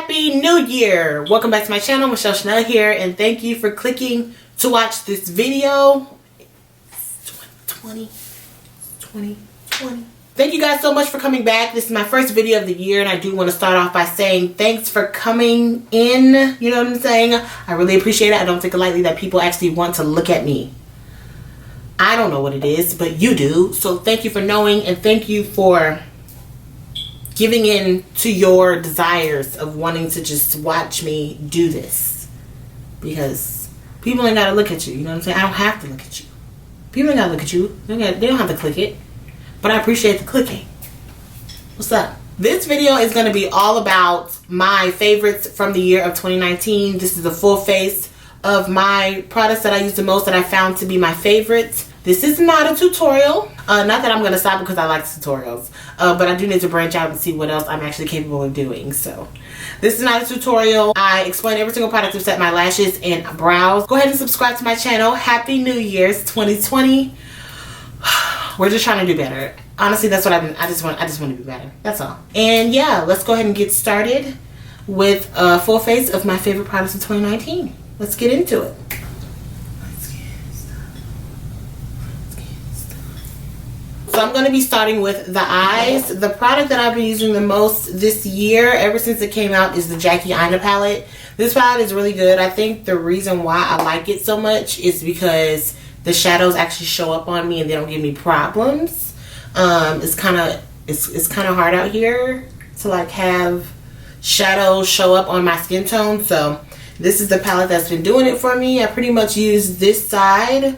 Happy New Year! Welcome back to my channel. Michellechanel here, and thank you for clicking to watch this video. 2020. Thank you guys so much for coming back. This is my first video of the year, and I do want to start off by saying thanks for coming in. You know what I'm saying? I really appreciate it. I don't take it lightly that people actually want to look at me. I don't know what it is, but you do. So thank you for knowing, and thank you for giving in to your desires of wanting to just watch me do this. Because people ain't got to look at you. You know what I'm saying? I don't have to look at you. People ain't got to look at you. They don't have to click it. But I appreciate the clicking. What's up? This video is going to be all about my favorites from the year of 2019. This is the full face of my products that I use the most that I found to be my favorites. This is not a tutorial. Not that I'm going to stop because I like tutorials. But I do need to branch out and see what else I'm actually capable of doing. So this is not a tutorial. I explain every single product except my lashes and brows. Go ahead and subscribe to my channel. Happy New Year's 2020. We're just trying to do better. Honestly, that's what I just want to be better. That's all. And yeah, let's go ahead and get started with a full face of my favorite products of 2019. Let's get into it. So I'm going to be starting with the eyes. The product that I've been using the most this year, ever since it came out, is the Jackie Aina palette. This palette is really good. I think the reason why I like it so much is because the shadows actually show up on me and they don't give me problems. It's kind of hard out here to like have shadows show up on my skin tone. So this is the palette that's been doing it for me. I pretty much use this side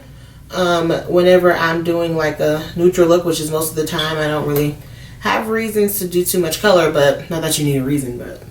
whenever I'm doing like a neutral look, which is most of the time. I don't really have reasons to do too much color, but not that you need a reason, but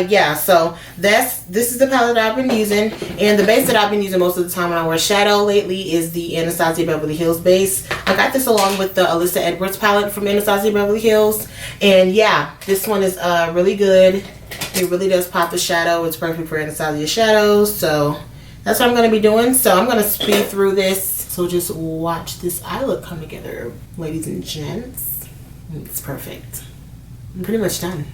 yeah, so this is the palette that I've been using, and the base that I've been using most of the time when I wear shadow lately is the Anastasia Beverly Hills base. I got this along with the Alyssa Edwards palette from Anastasia Beverly Hills, and yeah, this one is really good. It really does pop the shadow. It's perfect for Anastasia shadows, so that's what I'm going to be doing. So I'm going to speed through this. So just watch this eye look come together, ladies and gents. It's perfect. I'm pretty much done.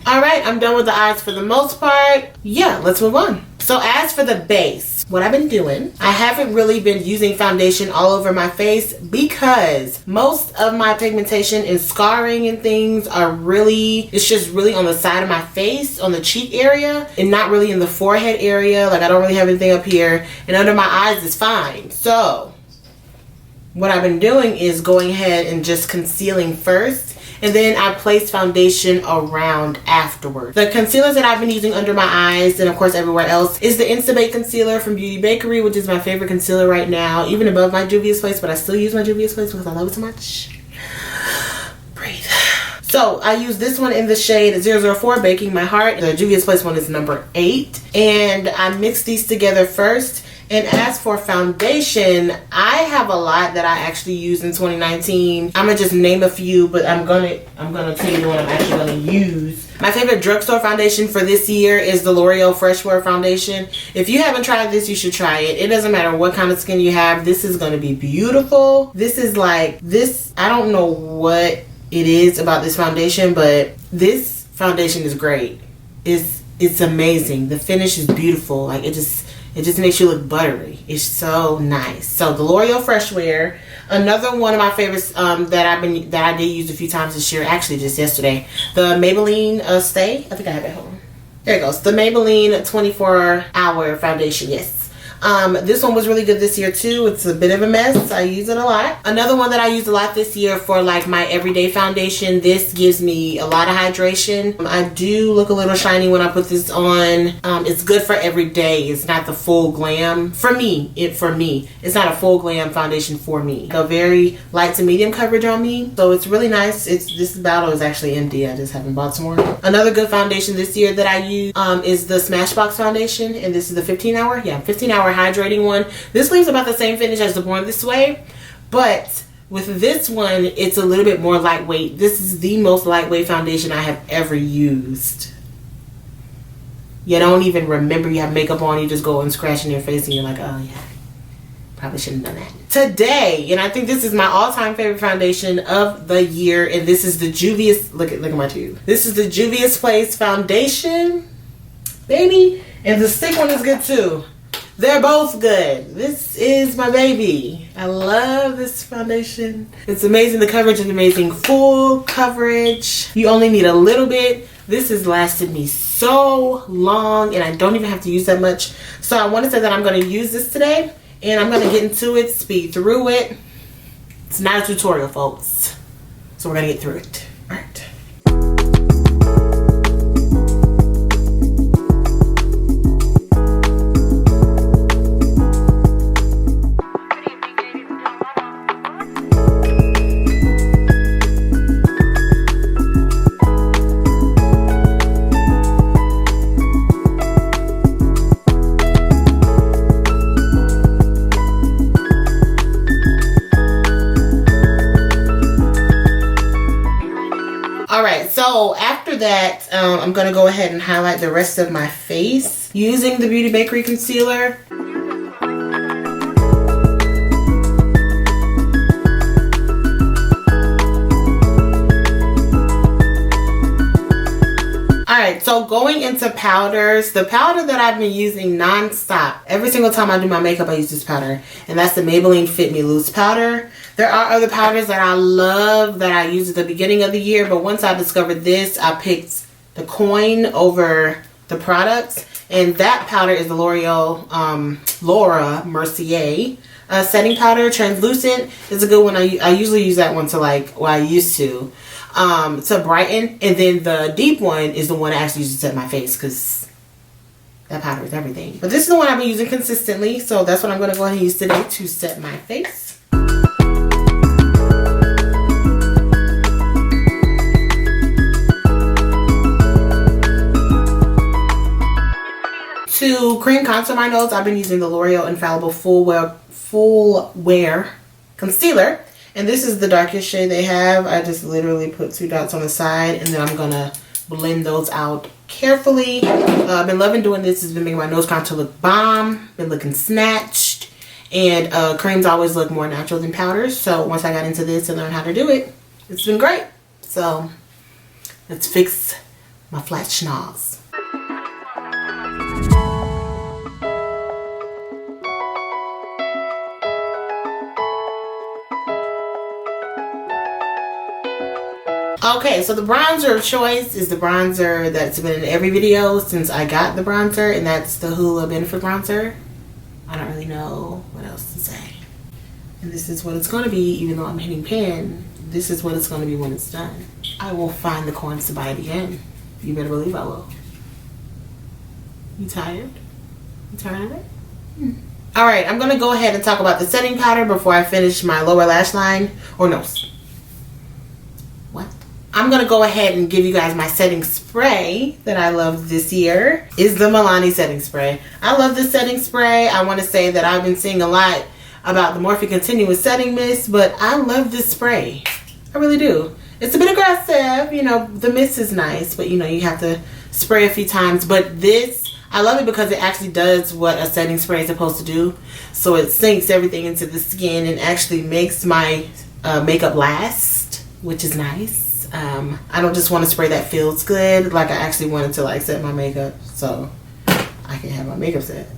Alright, I'm done with the eyes for the most part. Yeah, let's move on. So as for the base, what I've been doing, I haven't really been using foundation all over my face because most of my pigmentation and scarring and things are really, it's just really on the side of my face, on the cheek area, and not really in the forehead area. Like I don't really have anything up here, and under my eyes is fine. So what I've been doing is going ahead and just concealing first, and then I place foundation around afterwards. The concealers that I've been using under my eyes and of course everywhere else is the Instabake concealer from Beauty Bakery, which is my favorite concealer right now, even above my Juvia's Place, but I still use my Juvia's Place because I love it so much. Breathe. So I use this one in the shade 004 Baking My Heart. The Juvia's Place one is number 8, and I mix these together first. And as for foundation, I have a lot that I actually used in 2019. I'm gonna just name a few, but I'm gonna tell you what I'm actually gonna use. My favorite drugstore foundation for this year is the L'Oreal Freshwear foundation. If you haven't tried this, you should try it. It doesn't matter what kind of skin you have. This is gonna be beautiful. This is like this. I don't know what it is about this foundation, but this foundation is great. It's amazing. The finish is beautiful. Like it just makes you look buttery. It's so nice. So the L'Oreal Freshwear. Another one of my favorites that I did use a few times this year, actually just yesterday. The Maybelline Stay. I think I have it home. There it goes. The Maybelline 24-hour foundation. Yes. This one was really good this year too. It's a bit of a mess. I use it a lot. Another one that I use a lot this year for like my everyday foundation. This gives me a lot of hydration. I do look a little shiny when I put this on. It's good for every day. It's not the full glam for me. It's not a full glam foundation for me. A very light to medium coverage on me, so it's really nice. This bottle is actually empty. I just haven't bought some more. Another good foundation this year that I use is the Smashbox foundation, and this is the 15 hour hydrating one. This leaves about the same finish as the Born This Way, but with this one it's a little bit more lightweight. This is the most lightweight foundation I have ever used. You don't even remember you have makeup on. You just go and scratch in your face and you're like, oh yeah, probably shouldn't have done that. Today, and I think this is my all-time favorite foundation of the year, and this is the Juvia's, look at my tube. This is the Juvia's Place foundation, baby, and the stick one is good too. They're both good. This is my baby. I love this foundation. It's amazing. The coverage is amazing. Full coverage. You only need a little bit. This has lasted me so long, and I don't even have to use that much. So I want to say that I'm going to use this today, and I'm going to get into it, speed through it. It's not a tutorial, folks. So we're going to get through it. All right. So after that, I'm going to go ahead and highlight the rest of my face using the Beauty Bakery concealer. Alright, so going into powders, the powder that I've been using non-stop, every single time I do my makeup I use this powder, and that's the Maybelline Fit Me Loose powder. There are other powders that I love that I used at the beginning of the year, but once I discovered this, I picked the coin over the products, and that powder is the L'Oreal Laura Mercier setting powder, translucent. It's a good one. I usually use that one to I used to brighten, and then the deep one is the one I actually use to set my face, because that powder is everything. But this is the one I've been using consistently, so that's what I'm going to go ahead and use today to set my face. To cream contour my nose, I've been using the L'Oreal Infallible Full Wear Concealer. And this is the darkest shade they have. I just literally put 2 dots on the side, and then I'm going to blend those out carefully. I've been loving doing this. It's been making my nose contour look bomb. Been looking snatched. And creams always look more natural than powders. So once I got into this and learned how to do it, it's been great. So let's fix my flat schnoz. Okay, so the bronzer of choice is the bronzer that's been in every video since I got the bronzer, and that's the Hoola Benefit Bronzer. I don't really know what else to say. And this is what it's going to be, even though I'm hitting pan. This is what it's going to be when it's done. I will find the coins to buy it again. You better believe I will. You tired? You tired of it? Alright, I'm going to go ahead and talk about the setting powder before I finish my lower lash line. Or no. What? I'm going to go ahead and give you guys my setting spray that I love this year. Is the Milani setting spray. I love this setting spray. I want to say that I've been seeing a lot about the Morphe Continuous Setting Mist, but I love this spray. I really do. It's a bit aggressive, you know, the mist is nice, but you know, you have to spray a few times. But this, I love it because it actually does what a setting spray is supposed to do. So it sinks everything into the skin and actually makes my makeup last, which is nice. I don't just want to spray that feels good. Like, I actually wanted to like set my makeup so I can have my makeup set.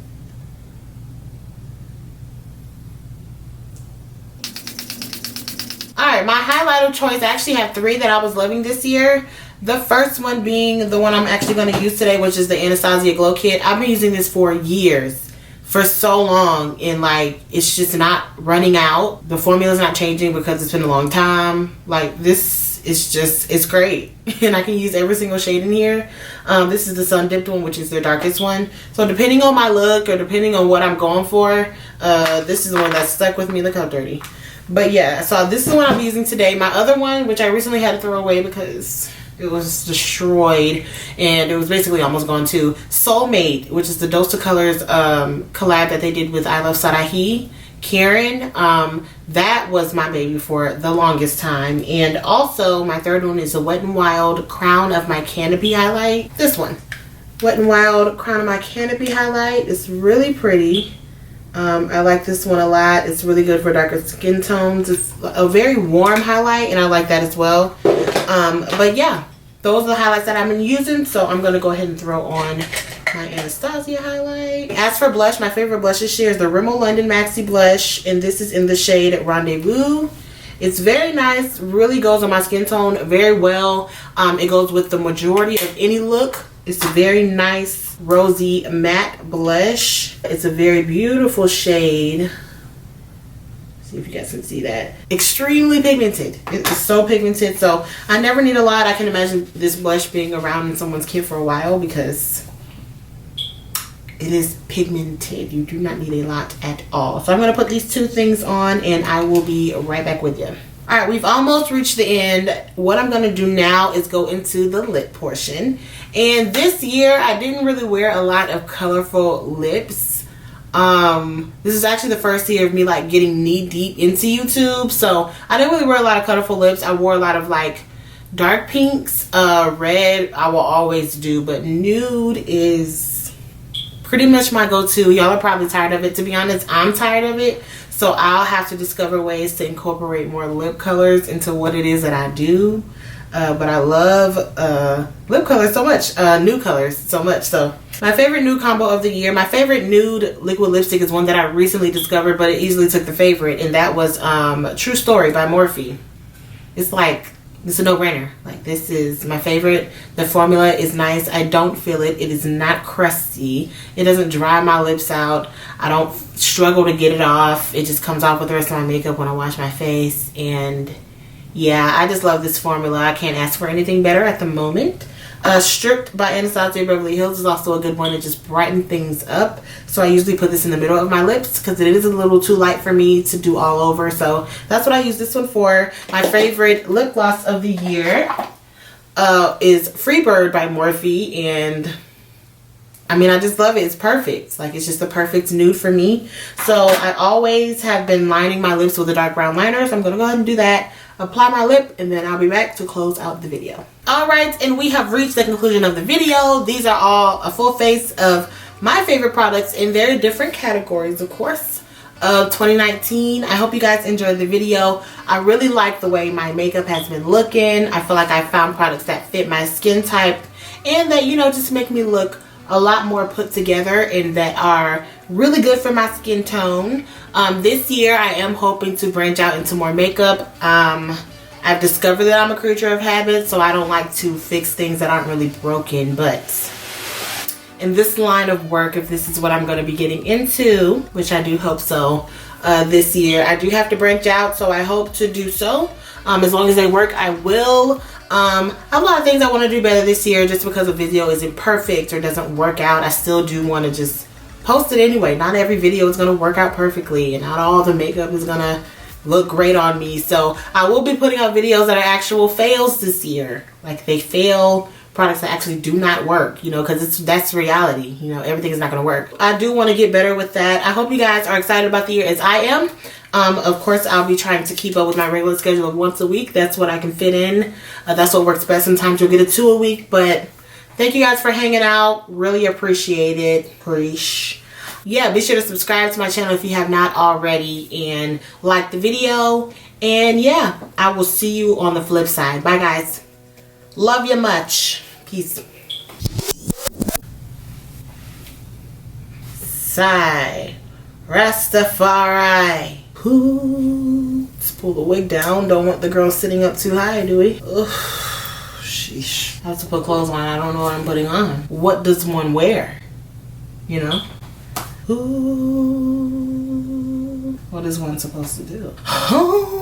Alright, my highlight of choice, I actually have 3 that I was loving this year. The first one being the one I'm actually going to use today, which is the Anastasia Glow Kit. I've been using this for years. for so long, and like it's just not running out. The formula's not changing because it's been a long time. Like this is just, it's great. And I can use every single shade in here. This is the Sun Dipped one, which is their darkest one. So depending on my look or depending on what I'm going for, this is the one that stuck with me. Look how dirty. But yeah, so this is the one I'm using today. My other one, which I recently had to throw away because it was destroyed and it was basically almost gone too. Soulmate, which is the Dose of Colors collab that they did with I Love Sarahi, Karen. That was my baby for the longest time. And also my third one is the Wet n Wild Crown of My Canopy highlight. This one, Wet n Wild Crown of My Canopy highlight. It's really pretty. I like this one a lot. It's really good for darker skin tones. It's a very warm highlight and I like that as well. But yeah, those are the highlights that I've been using. So I'm going to go ahead and throw on my Anastasia highlight. As for blush, my favorite blush this year is the Rimmel London Maxi Blush. And this is in the shade Rendezvous. It's very nice. Really goes on my skin tone very well. It goes with the majority of any look. It's a very nice rosy matte blush. It's a very beautiful shade. See if you guys can see that. Extremely pigmented. It's so pigmented. So I never need a lot. I can imagine this blush being around in someone's kit for a while because it is pigmented. You do not need a lot at all. So I'm going to put these two things on and I will be right back with you. Alright, we've almost reached the end. What I'm going to do now is go into the lip portion. And this year, I didn't really wear a lot of colorful lips. This is actually the first year of me like getting knee deep into YouTube. So I didn't really wear a lot of colorful lips. I wore a lot of like dark pinks. Red I will always do, but nude is pretty much my go-to. Y'all are probably tired of it. To be honest, I'm tired of it. So I'll have to discover ways to incorporate more lip colors into what it is that I do. But I love lip colors so much, nude colors so much. So my favorite nude combo of the year, my favorite nude liquid lipstick is one that I recently discovered, but it easily took the favorite, and that was True Story by Morphe. It's like, it's a no-brainer. Like, this is my favorite. The formula is nice. I don't feel it. It is not crusty. It doesn't dry my lips out. I don't struggle to get it off. It just comes off with the rest of my makeup when I wash my face. And yeah, I just love this formula. I can't ask for anything better at the moment. Stripped by Anastasia Beverly Hills is also a good one to just brighten things up. So I usually put this in the middle of my lips because it is a little too light for me to do all over. So that's what I use this one for. My favorite lip gloss of the year is Freebird by Morphe. And I mean, I just love it. It's perfect. Like, it's just the perfect nude for me. So I always have been lining my lips with a dark brown liner. So I'm going to go ahead and do that. Apply my lip, and then I'll be back to close out the video. Alright, and we have reached the conclusion of the video. These are all a full face of my favorite products in very different categories, of course, of 2019. I hope you guys enjoyed the video. I really like the way my makeup has been looking. I feel like I found products that fit my skin type and that, you know, just make me look a lot more put together and that are really good for my skin tone. This year I am hoping to branch out into more makeup. I've discovered that I'm a creature of habit, so I don't like to fix things that aren't really broken. But in this line of work, if this is what I'm going to be getting into, which I do hope so, this year, I do have to branch out, so I hope to do so. As long as they work, I will. I have a lot of things I want to do better this year. Just because a video isn't perfect or doesn't work out, I still do want to just post it anyway. Not every video is going to work out perfectly, and not all the makeup is going to look great on me. So I will be putting out videos that are actual fails this year. Like, they fail products that actually do not work, you know, because that's reality. You know, everything is not going to work. I do want to get better with that. I hope you guys are excited about the year as I am. Of course, I'll be trying to keep up with my regular schedule of once a week. That's what I can fit in. That's what works best. Sometimes you'll get a 2 a week, but thank you guys for hanging out. Really appreciate it. Yeah, be sure to subscribe to my channel if you have not already and like the video. And yeah, I will see you on the flip side. Bye, guys. Love you much. Peace. Sigh. Rastafari. Ooh. Let's pull the wig down. Don't want the girl sitting up too high, do we? Ugh. Sheesh. I have to put clothes on. I don't know what I'm putting on. What does one wear? You know? Ooh. What is one supposed to do? Oh.